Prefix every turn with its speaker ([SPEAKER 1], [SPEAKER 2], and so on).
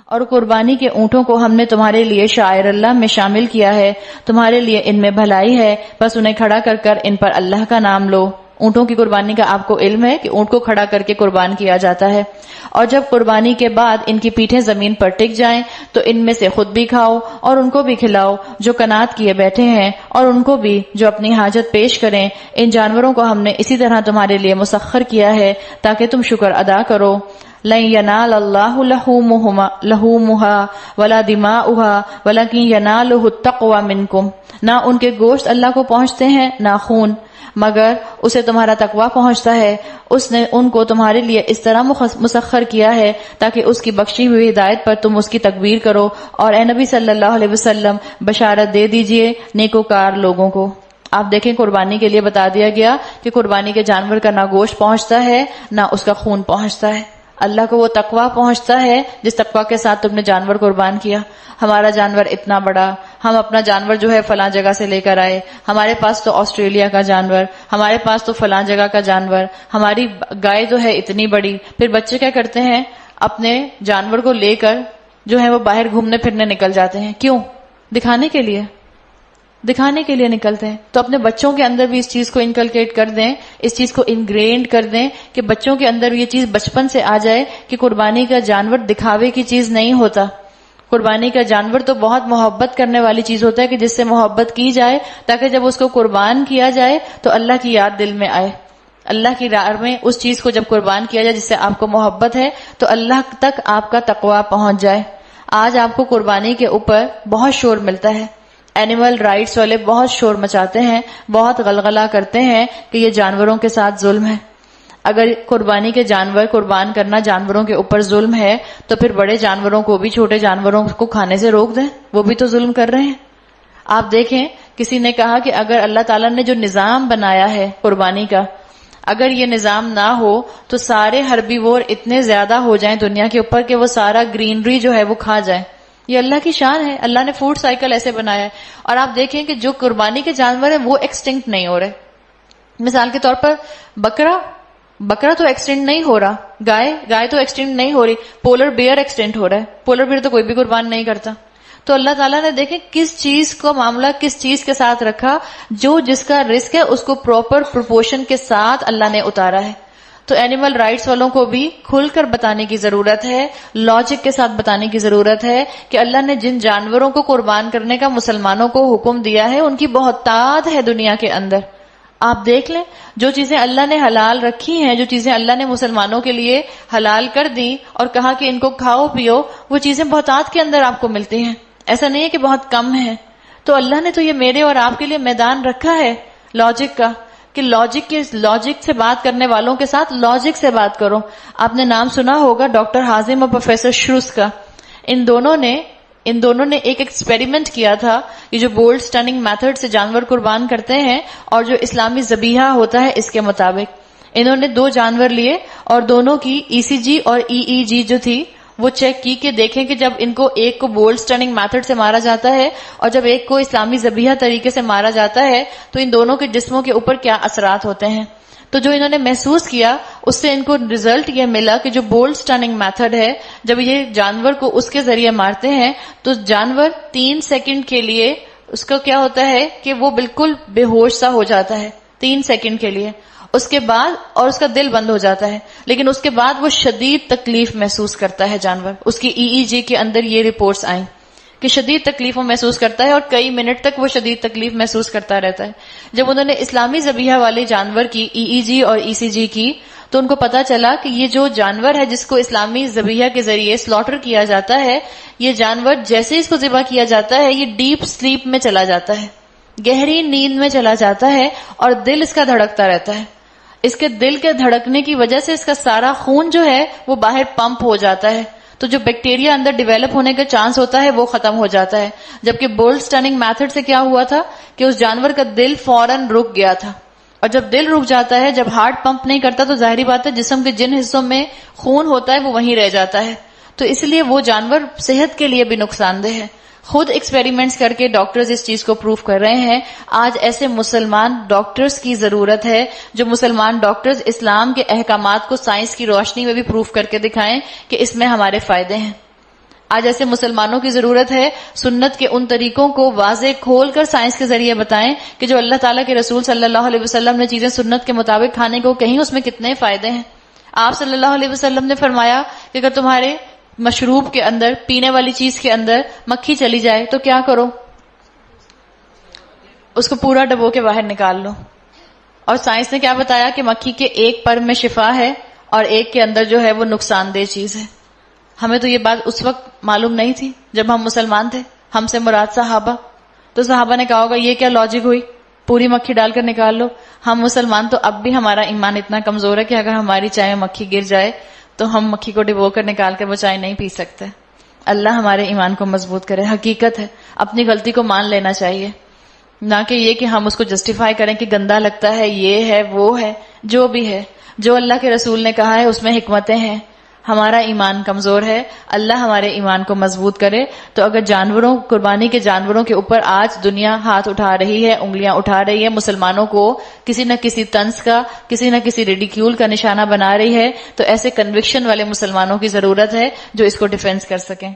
[SPEAKER 1] اور قربانی کے اونٹوں کو ہم نے تمہارے لیے شعائر اللہ میں شامل کیا ہے، تمہارے لیے ان میں بھلائی ہے، بس انہیں کھڑا کر کر ان پر اللہ کا نام لو۔ اونٹوں کی قربانی کا آپ کو علم ہے کہ اونٹ کو کھڑا کر کے قربان کیا جاتا ہے۔ اور جب قربانی کے بعد ان کی پیٹھیں زمین پر ٹک جائیں تو ان میں سے خود بھی کھاؤ اور ان کو بھی کھلاؤ جو قناعت کیے بیٹھے ہیں، اور ان کو بھی جو اپنی حاجت پیش کریں۔ ان جانوروں کو ہم نے اسی طرح تمہارے لیے مسخر کیا ہے تاکہ تم شکر ادا کرو۔ لَن يَنَالَ اللَّهُ لُحُومُهَا وَلَا دِمَاؤُهَا وَلَكِن يَنَالُهُ التَّقْوَى مِنكُمْ، نہ ان کے گوشت اللہ کو پہنچتے ہیں نہ خون، مگر اسے تمہارا تقویٰ پہنچتا ہے۔ اس نے ان کو تمہارے لیے اس طرح مسخر کیا ہے تاکہ اس کی بخشی ہوئی ہدایت پر تم اس کی تکبیر کرو، اور اے نبی صلی اللہ علیہ وسلم بشارت دے دیجئے نیکوکار لوگوں کو۔ آپ دیکھیں قربانی کے لیے بتا دیا گیا کہ قربانی کے جانور کا نہ گوشت پہنچتا ہے نہ اس کا خون پہنچتا ہے، اللہ کو وہ تقویٰ پہنچتا ہے جس تقویٰ کے ساتھ تم نے جانور قربان کیا۔ ہمارا جانور اتنا بڑا، ہم اپنا جانور جو ہے فلاں جگہ سے لے کر آئے، ہمارے پاس تو آسٹریلیا کا جانور، ہمارے پاس تو فلاں جگہ کا جانور، ہماری گائے جو ہے اتنی بڑی۔ پھر بچے کیا کرتے ہیں، اپنے جانور کو لے کر جو ہے وہ باہر گھومنے پھرنے نکل جاتے ہیں۔ کیوں؟ دکھانے کے لیے نکلتے ہیں۔ تو اپنے بچوں کے اندر بھی اس چیز کو انکلکیٹ کر دیں، اس چیز کو انگرینڈ کر دیں کہ بچوں کے اندر یہ چیز بچپن سے آ جائے کہ قربانی کا جانور دکھاوے کی چیز نہیں ہوتا۔ قربانی کا جانور تو بہت محبت کرنے والی چیز ہوتا ہے کہ جس سے محبت کی جائے تاکہ جب اس کو قربان کیا جائے تو اللہ کی یاد دل میں آئے، اللہ کی راہ میں اس چیز کو جب قربان کیا جائے جس سے آپ کو محبت ہے تو اللہ تک آپ کا تقویٰ پہنچ جائے۔ آج آپ کو قربانی کے اوپر بہت شور ملتا ہے، اینیمل رائٹس والے بہت شور مچاتے ہیں، بہت غلغلہ کرتے ہیں کہ یہ جانوروں کے ساتھ ظلم ہے۔ اگر قربانی کے جانور قربان کرنا جانوروں کے اوپر ظلم ہے تو پھر بڑے جانوروں کو بھی چھوٹے جانوروں کو کھانے سے روک دیں، وہ بھی تو ظلم کر رہے ہیں۔ آپ دیکھیں کسی نے کہا کہ اگر اللہ تعالیٰ نے جو نظام بنایا ہے قربانی کا، اگر یہ نظام نہ ہو تو سارے ہربیوور اتنے زیادہ ہو جائیں دنیا کے اوپر کہ وہ سارا گرینری جو ہے وہ کھا جائیں۔ یہ اللہ کی شان ہے، اللہ نے فوڈ سائیکل ایسے بنایا ہے۔ اور آپ دیکھیں کہ جو قربانی کے جانور ہیں وہ ایکسٹنکٹ نہیں ہو رہے۔ مثال کے طور پر بکرا تو ایکسٹینٹ نہیں ہو رہا، گائے تو ایکسٹینٹ نہیں ہو رہی، پولر بیئر ایکسٹینٹ ہو رہا ہے۔ پولر بیئر تو کوئی بھی قربان نہیں کرتا۔ تو اللہ تعالیٰ نے دیکھیں کس چیز کو معاملہ کس چیز کے ساتھ رکھا، جو جس کا رزق ہے اس کو پراپر پروپورشن کے ساتھ اللہ نے اتارا ہے۔ تو اینیمل رائٹس والوں کو بھی کھل کر بتانے کی ضرورت ہے، لاجک کے ساتھ بتانے کی ضرورت ہے کہ اللہ نے جن جانوروں کو قربان کرنے کا مسلمانوں کو حکم دیا ہے ان کی بہت تعداد ہے دنیا کے اندر۔ آپ دیکھ لیں جو چیزیں اللہ نے حلال رکھی ہیں، جو چیزیں اللہ نے مسلمانوں کے لیے حلال کر دی اور کہا کہ ان کو کھاؤ پیو، وہ چیزیں بہتات کے اندر آپ کو ملتی ہیں، ایسا نہیں ہے کہ بہت کم ہے۔ تو اللہ نے تو یہ میرے اور آپ کے لیے میدان رکھا ہے لاجک کا کہ لاجک سے بات کرنے والوں کے ساتھ لاجک سے بات کرو۔ آپ نے نام سنا ہوگا ڈاکٹر حازم اور پروفیسر شروس کا۔ ان دونوں نے ایک ایکسپیریمنٹ کیا تھا، یہ جو بولڈ سٹننگ میتھڈ سے جانور قربان کرتے ہیں اور جو اسلامی ذبیحہ ہوتا ہے اس کے مطابق انہوں نے 2 جانور لیے اور دونوں کی ECG اور EEG جو تھی وہ چیک کی کہ دیکھیں کہ جب ان کو ایک کو بولڈ سٹننگ میتھڈ سے مارا جاتا ہے اور جب ایک کو اسلامی ذبیحہ طریقے سے مارا جاتا ہے تو ان دونوں کے جسموں کے اوپر کیا اثرات ہوتے ہیں۔ تو جو انہوں نے محسوس کیا اس سے ان کو رزلٹ یہ ملا کہ جو بولڈ سٹننگ میتھڈ ہے جب یہ جانور کو اس کے ذریعے مارتے ہیں تو جانور 3 سیکنڈ کے لیے اس کا کیا ہوتا ہے کہ وہ بالکل بے ہوش سا ہو جاتا ہے 3 سیکنڈ کے لیے، اس کے بعد اور اس کا دل بند ہو جاتا ہے، لیکن اس کے بعد وہ شدید تکلیف محسوس کرتا ہے جانور۔ اس کی EEG کے اندر یہ رپورٹس آئیں کہ شدید تکلیف وہ محسوس کرتا ہے اور کئی منٹ تک وہ شدید تکلیف محسوس کرتا رہتا ہے۔ جب انہوں نے اسلامی ذبیحہ والے جانور کی EEG اور ECG کی تو ان کو پتا چلا کہ یہ جو جانور ہے جس کو اسلامی ذبیحہ کے ذریعے سلاٹر کیا جاتا ہے، یہ جانور جیسے اس کو ذبح کیا جاتا ہے یہ ڈیپ سلیپ میں چلا جاتا ہے، گہری نیند میں چلا جاتا ہے اور دل اس کا دھڑکتا رہتا ہے۔ اس کے دل کے دھڑکنے کی وجہ سے اس کا سارا خون جو ہے وہ باہر پمپ ہو جاتا ہے، تو جو بیکٹیریا اندر ڈیویلپ ہونے کا چانس ہوتا ہے وہ ختم ہو جاتا ہے۔ جبکہ بولڈ سٹننگ میتھڈ سے کیا ہوا تھا کہ اس جانور کا دل فوراً رک گیا تھا، اور جب دل رک جاتا ہے، جب ہارٹ پمپ نہیں کرتا تو ظاہری بات ہے جسم کے جن حصوں میں خون ہوتا ہے وہ وہیں رہ جاتا ہے، تو اس لیے وہ جانور صحت کے لیے بھی نقصان دہ ہے۔ خود ایکسپیریمنٹس کر کے ڈاکٹرز اس چیز کو پروف کر رہے ہیں۔ آج ایسے مسلمان ڈاکٹرز کی ضرورت ہے جو مسلمان ڈاکٹرز اسلام کے احکامات کو سائنس کی روشنی میں بھی پروف کر کے دکھائیں کہ اس میں ہمارے فائدے ہیں۔ آج ایسے مسلمانوں کی ضرورت ہے سنت کے ان طریقوں کو واضح کھول کر سائنس کے ذریعے بتائیں کہ جو اللہ تعالیٰ کے رسول صلی اللہ علیہ وسلم نے چیزیں سنت کے مطابق کھانے کو کہیں اس میں کتنے فائدے ہیں. آپ صلی اللہ علیہ وسلم نے فرمایا کہ اگر تمہارے مشروب کے اندر، پینے والی چیز کے اندر مکھی چلی جائے تو کیا کرو؟ اس کو پورا ڈبو کے باہر نکال لو. اور سائنس نے کیا بتایا کہ مکھی کے ایک پر میں شفا ہے اور ایک کے اندر جو ہے وہ نقصان دہ چیز ہے. ہمیں تو یہ بات اس وقت معلوم نہیں تھی جب ہم مسلمان تھے. ہم سے مراد صحابہ. تو صحابہ نے کہا ہوگا یہ کیا لاجک ہوئی، پوری مکھی ڈال کر نکال لو. ہم مسلمان تو اب بھی ہمارا ایمان اتنا کمزور ہے کہ اگر ہماری چائے میں مکھی گر جائے تو ہم مکھی کو ڈبو کر نکال کر وہ چائے نہیں پی سکتے. اللہ ہمارے ایمان کو مضبوط کرے. حقیقت ہے اپنی غلطی کو مان لینا چاہیے، نہ کہ یہ کہ ہم اس کو جسٹیفائی کریں کہ گندا لگتا ہے، یہ ہے وہ ہے. جو بھی ہے، جو اللہ کے رسول نے کہا ہے اس میں حکمتیں ہیں. ہمارا ایمان کمزور ہے، اللہ ہمارے ایمان کو مضبوط کرے. تو اگر جانوروں، قربانی کے جانوروں کے اوپر آج دنیا ہاتھ اٹھا رہی ہے، انگلیاں اٹھا رہی ہے، مسلمانوں کو کسی نہ کسی طنز کا، کسی نہ کسی ریڈیکیول کا نشانہ بنا رہی ہے، تو ایسے کنوکشن والے مسلمانوں کی ضرورت ہے جو اس کو ڈیفینس کر سکیں.